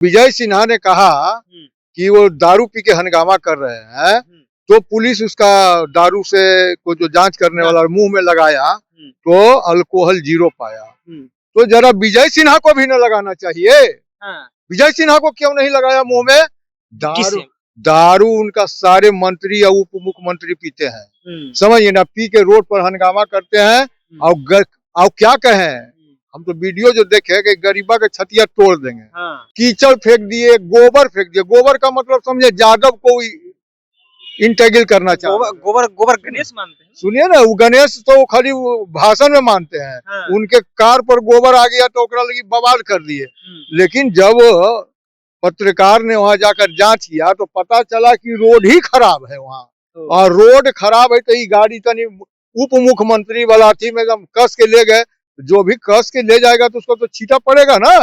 विजय सिन्हा ने कहा कि वो दारू पी के हंगामा कर रहे हैं, तो पुलिस उसका दारू से को जो जांच करने वाला मुंह में लगाया तो अल्कोहल 0 पाया। तो जरा विजय सिन्हा को भी न लगाना चाहिए। विजय सिन्हा को क्यों नहीं लगाया मुंह में? दारू उनका सारे मंत्री या उप मुख्यमंत्री पीते हैं, समझिए ना, पी के रोड पर हंगामा करते हैं। और क्या कहें, हम तो वीडियो जो देखे कि गरीबा के छतिया तोड़ देंगे। कीचड़ फेंक दिए, गोबर फेंक दिए। गोबर का मतलब समझे यादव को इंटेगल करना चाहिए। गोबर गणेश मानते हैं। सुनिए ना, वो गणेश तो खाली भाषण में मानते हैं। उनके कार पर गोबर आ गया तो ओकरा लगी बवाल कर दिए। लेकिन जब पत्रकार ने वहां जाकर जांच किया तो पता चला कि रोड ही खराब है वहाँ। और रोड खराब है तो ये गाड़ी तनी उप मुख्यमंत्री वाला थी में एकदम कस के ले गए। जो भी कस के ले जाएगा तो उसको तो छीटा पड़ेगा ना।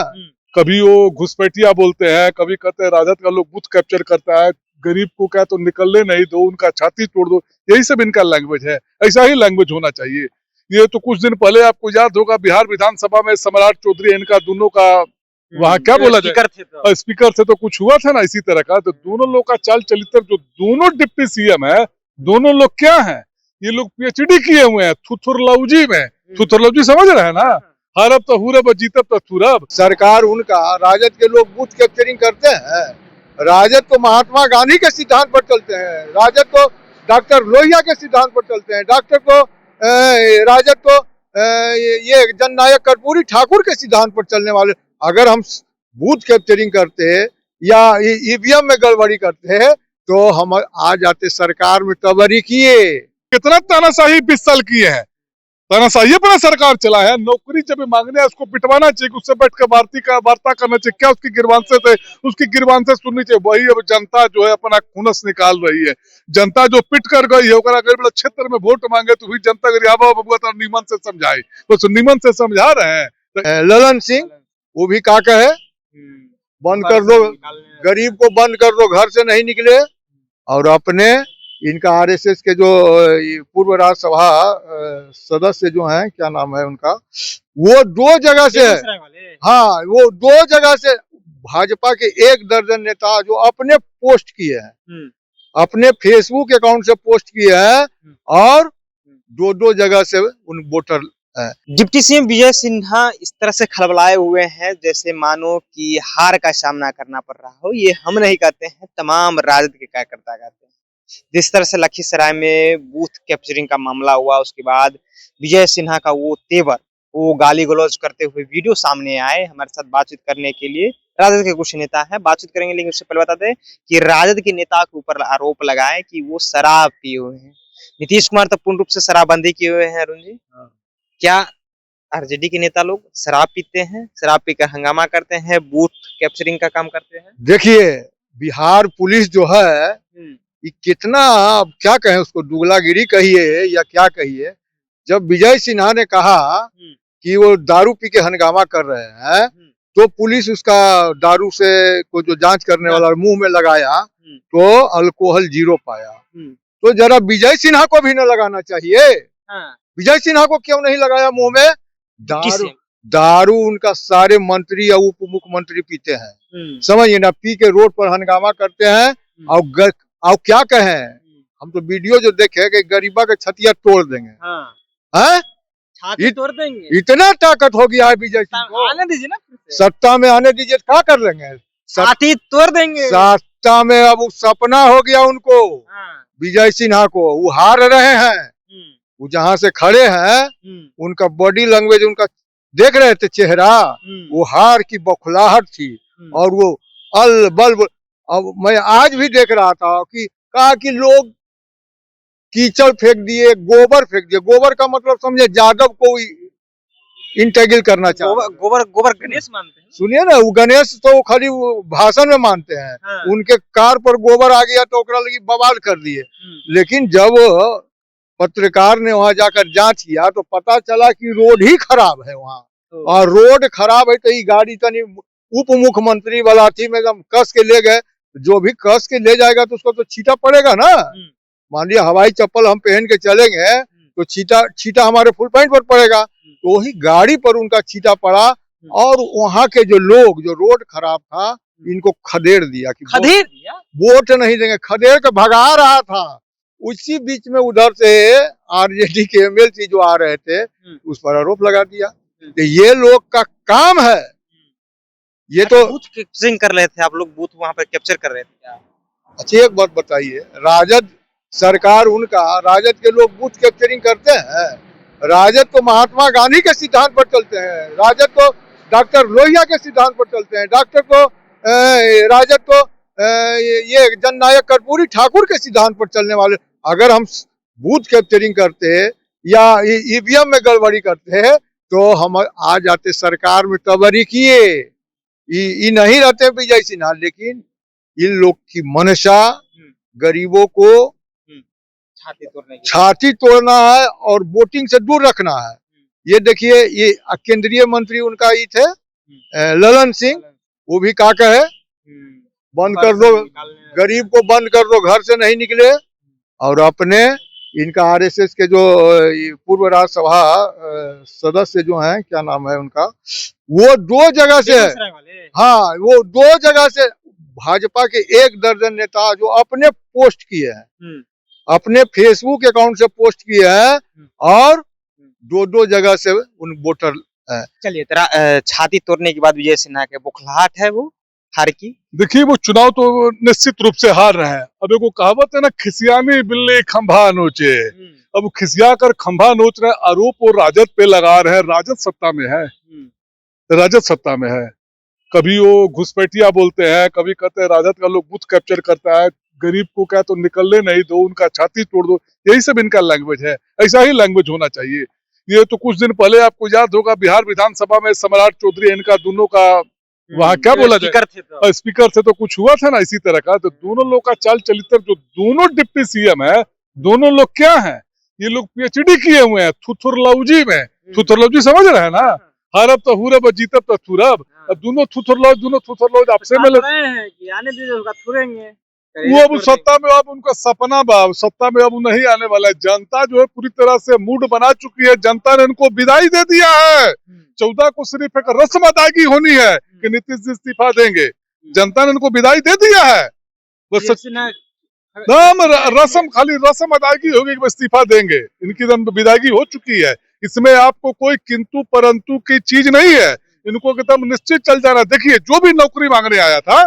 कभी वो घुसपैठिया बोलते हैं, कभी कहते हैं राजद का लोग बूथ कैप्चर करता है, गरीब को क्या तो निकलने नहीं दो, उनका छाती तोड़ दो। यही सब इनका लैंग्वेज है। ऐसा ही लैंग्वेज होना चाहिए। ये तो कुछ दिन पहले आपको याद होगा बिहार विधानसभा में सम्राट चौधरी इनका दोनों का वहाँ क्या बोला जाए, स्पीकर से तो कुछ हुआ था ना इसी तरह का। तो दोनों लोग का चाल चलित्र, जो दोनों डिप्टी सीएम है, दोनों लोग क्या है, ये लोग पीएचडी किए हुए हैं थुथुरलौजी में। थुथुरलौजी समझ रहे हैं ना, हरब तो हुरब जीतब तो थुरब। सरकार उनका, राजद के लोग बूथ कैप्चरिंग करते हैं। राजद तो महात्मा गांधी के सिद्धांत पर चलते हैं। राजद तो डॉक्टर लोहिया के सिद्धांत पर चलते हैं। राजद तो ये जननायक कर्पूरी ठाकुर के सिद्धांत पर चलने वाले। अगर हम बूथ कैप्चरिंग करते या ईवीएम में गड़बड़ी करते तो हम आ जाते सरकार में तबरी किए। कितना तानाशाही 20 साल किए हैं, तानाशाही अपना सरकार चला है। नौकरी जब मांगने उसको पिटवाना चाहिए, उससे बैठ कर वार्ता करना चाहिए। क्या उसकी गिरवांसे से, उसकी गिरवांसे सुननी चाहिए। वही अब जनता जो है अपना खुनस निकाल रही है। जनता जो पिट कर गई है, अगर क्षेत्र में वोट मांगे तो हुई जनता बबुआ निमन से समझाए, तो निमन से समझा रहे हैं। ललन सिंह वो भी का कहे, बंद कर दो, गरीब को बंद कर दो, घर से नहीं निकले। और अपने इनका आरएसएस के जो पूर्व राज्यसभा सदस्य जो हैं, क्या नाम है उनका, वो 2 जगह से, हाँ वो 2 जगह से भाजपा के 1 दर्जन नेता जो अपने पोस्ट किए हैं, अपने फेसबुक अकाउंट से पोस्ट किए हैं, और 2 जगह से उन voter. Deputy CM Vijay Sinha इस तरह से खलबलाए हुए हैं जैसे मानो कि हार का सामना करना पड़ रहा हो। ये हम नहीं कहते हैं, तमाम राजद के कार्यकर्ता कहते हैं। जिस तरह से लखीसराय में बूथ कैप्चरिंग का मामला हुआ, उसके बाद विजय सिन्हा का वो तेवर, वो गाली गलौज करते हुए वीडियो सामने आए। हमारे साथ बातचीत करने के लिए राजद के कुछ नेता हैं, बातचीत करेंगे। लेकिन उससे पहले बता दें कि राजद के नेता के ऊपर आरोप लगाए कि वो शराब पिए हुए हैं। नीतीश कुमार तो पूर्ण रूप से शराबबंदी किए हुए हैं। अरुण जी, क्या आरजेडी के नेता लोग शराब पीते हैं, शराब पीकर हंगामा करते हैं, बूथ कैप्चरिंग का काम करते हैं? देखिए, बिहार पुलिस जो है ये कितना, अब क्या कहें उसको, दुगलागिरी कहिए या क्या कहिए। जब विजय सिन्हा ने कहा कि वो दारू पी के हंगामा कर रहे हैं, तो पुलिस उसका दारू से को जो जांच करने वाला मुंह में लगाया तो अल्कोहल 0 पाया। तो जरा विजय सिन्हा को भी न लगाना चाहिए। विजय सिन्हा को क्यों नहीं लगाया मुंह में? दारू उनका सारे मंत्री या उप मुख्यमंत्री पीते हैं, समझिए ना, पी के रोड पर हंगामा करते हैं। और क्या कहें, हम तो वीडियो जो देखे कि गरीबा के छतिया तोड़ देंगे। छाती तोड़ देंगे, इतना ताकत हो गया है विजय सिंह को। आने दीजिए ना, सत्ता में आने दीजिए, क्या कर लेंगे? छाती तोड़ देंगे। सत्ता में अब सपना हो गया उनको, विजय सिन्हा को। वो हार रहे हैं, वो जहाँ से खड़े हैं उनका बॉडी लैंग्वेज, उनका देख रहे थे चेहरा, वो हार की बौखलाहट थी। और वो अल बल, अब मैं आज भी देख रहा था कि कहा कि लोग कीचड़ फेंक दिए, गोबर फेंक दिए। गोबर का मतलब समझे यादव को इंटेगल करना चाहिए। गोबर गणेश मानते हैं। सुनिए ना, वो गणेश तो खाली भाषण में मानते हैं। उनके कार पर गोबर आ गया तो ओकरा लगी बवाल कर दिए। लेकिन जब पत्रकार ने वहां जाकर जांच किया तो पता चला कि रोड ही खराब है वहाँ। और रोड खराब है तो ये गाड़ी तनी उप मुख्यमंत्री वाला थी में एकदम कस के ले गए। जो भी कस के ले जाएगा तो उसको तो छीटा पड़ेगा ना। मान लिया हवाई चप्पल हम पहन के चलेंगे तो छीटा हमारे फुल पैंट पर पड़ेगा। तो वही गाड़ी पर उनका छीटा पड़ा। और वहाँ के जो लोग, जो रोड खराब था इनको खदेड़ दिया कि खदेड़ दिया। वोट नहीं देंगे, खदेड़ के भगा रहा था। उसी बीच में उधर से आरजेडी के एमएलसी जो आ रहे थे उस पर आरोप लगा दिया कि ये लोग का काम है। ये तो बूथ कैप्चरिंग कर रहे थे आप लोग, बूथ वहां पर कैप्चर कर रहे थे क्या? अच्छा एक बात बताइए, राजद सरकार उनका, राजद के लोग बूथ कैप्चरिंग करते हैं? राजद तो महात्मा गांधी के सिद्धांत पर चलते हैं, राजद तो डॉक्टर लोहिया के सिद्धांत पर चलते हैं, राजद तो ये जननायक कर्पूरी ठाकुर के सिद्धांत पर चलने वाले। अगर हम बूथ कैप्चरिंग करते या ईवीएम में गड़बड़ी करते तो हम आ जाते सरकार में, तबरी किए। ये नहीं रहते विजय सिन्हा, लेकिन इन लोग की मंशा गरीबों को छाती तोड़ना है और वोटिंग से दूर रखना है। ये देखिए, ये केंद्रीय मंत्री उनका ही थे ललन सिंह, वो भी क्या कहे, बंद कर दो, गरीब को बंद कर दो, घर से नहीं निकले। और अपने इनका आरएसएस के जो पूर्व राज्यसभा सदस्य जो हैं, क्या नाम है उनका, वो 2 जगह से है। हाँ, वो 2 जगह से भाजपा के 1 दर्जन नेता जो अपने पोस्ट किए हैं, अपने फेसबुक अकाउंट से पोस्ट किए हैं, और 2-2 जगह से उन वोटर। चलिए, तेरा छाती तोड़ने के बाद विजय सिन्हा के बुखलाहट है वो हार की। देखिए, वो चुनाव तो निश्चित रूप से हार रहे हैं। अब एक कहावत है ना, खिसियानी बिल्ली खंभा नोचे। अब खिसिया कर खंभा नोच रहे, आरोप वो राजद पे लगा रहे हैं। राजद सत्ता में है, राजद सत्ता में है। कभी वो घुसपैठिया बोलते हैं, कभी कहते हैं राजद का लोग बूथ कैप्चर करता है, गरीब को क्या तो निकलने नहीं दो, उनका छाती तोड़ दो। यही सब इनका लैंग्वेज है, ऐसा ही लैंग्वेज होना चाहिए। ये तो कुछ दिन पहले आपको याद होगा, बिहार विधानसभा में सम्राट चौधरी, इनका दोनों का वहाँ क्या बोला जाए, स्पीकर थे तो कुछ हुआ था ना इसी तरह का। तो दोनों लोग का चाल चलित्र, जो दोनों डिप्टी सीएम है, दोनों लोग क्या है, ये लोग पीएचडी किए हुए हैं थुथुरलौजी में। थुथुरलौजी समझ रहे हैं ना, हरब तो हुरब जीतब तो थुरब। दोनों थुथुरलौज आपसे में वो अब सत्ता में, अब उनका सपना सत्ता में अब नहीं आने वाला है। जनता जो है पूरी तरह से मूड बना चुकी है, जनता ने उनको विदाई दे दिया है। 14 को सिर्फ एक रस्म अदायगी होनी है कि नीतीश जी इस्तीफा देंगे। जनता ने उनको विदाई दे दिया है, बस रस्म, खाली रस्म अदायगी होगी कि इस्तीफा देंगे। इनकी विदायगी हो चुकी है, इसमें आपको कोई किंतु परंतु की चीज नहीं है। इनको एकदम निश्चित चल जाना। देखिए, जो भी नौकरी मांगने आया था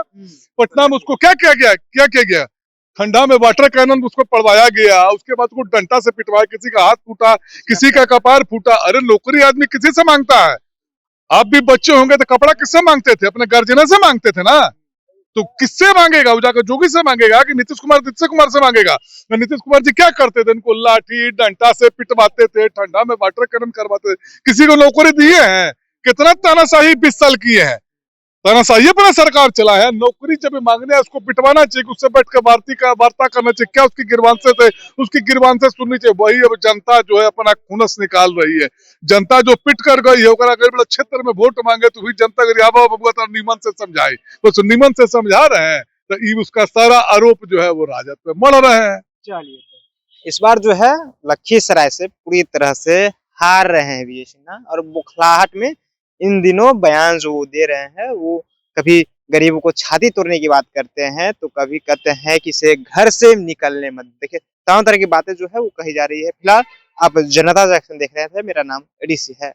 पटना में, उसको क्या किया गया, ठंडा में वाटर कैनन उसको पड़वाया गया, उसके बाद उसको डंडा से पिटवाया, किसी का हाथ फूटा, किसी का कपार फूटा। अरे नौकरी आदमी किसी से मांगता है? आप भी बच्चे होंगे तो कपड़ा किससे मांगते थे? अपने गार्जियन से मांगते थे ना। तो किससे मांगेगा? वो जाकर जोगी से मांगेगा कि नीतीश कुमार से मांगेगा? नीतीश कुमार जी क्या करते थे? इनको लाठी डंडा से पिटवाते थे, ठंडा में वाटर कैनन करवाते थे। किसी को नौकरी दिए हैं? कितना तानाशाही 20 साल किए हैं, तानाशाही अपना सरकार चला है। नौकरी जब मांगने है उसको पिटवाना चाहिए, उससे बैठ कर वार्ता करना चाहिए। क्या उसकी गिरवांसे थे? उसकी गिरवांसे सुननी चाहिए। वही अब जनता जो है अपना खुनस निकाल रही है। जनता जो पिट कर गई है, अगर क्षेत्र में वोट मांगे तो हुई जनता बबुआ नीमन से समझाई, बस नीमन से समझा रहे हैं तो उसका सारा आरोप जो है वो राजद पे मढ़ रहे हैं। चलिए, इस बार जो है लखीसराय से पूरी तरह से हार रहे हैं विजय सिन्हा, और बुखलाहट में इन दिनों बयान जो वो दे रहे हैं, वो कभी गरीबों को छाती तोड़ने की बात करते हैं, तो कभी कहते हैं कि इसे घर से निकलने मत। देखिए, तमाम तरह की बातें जो है वो कही जा रही है। फिलहाल आप जनता जंक्शन देख रहे थे, मेरा नाम एडीसी है।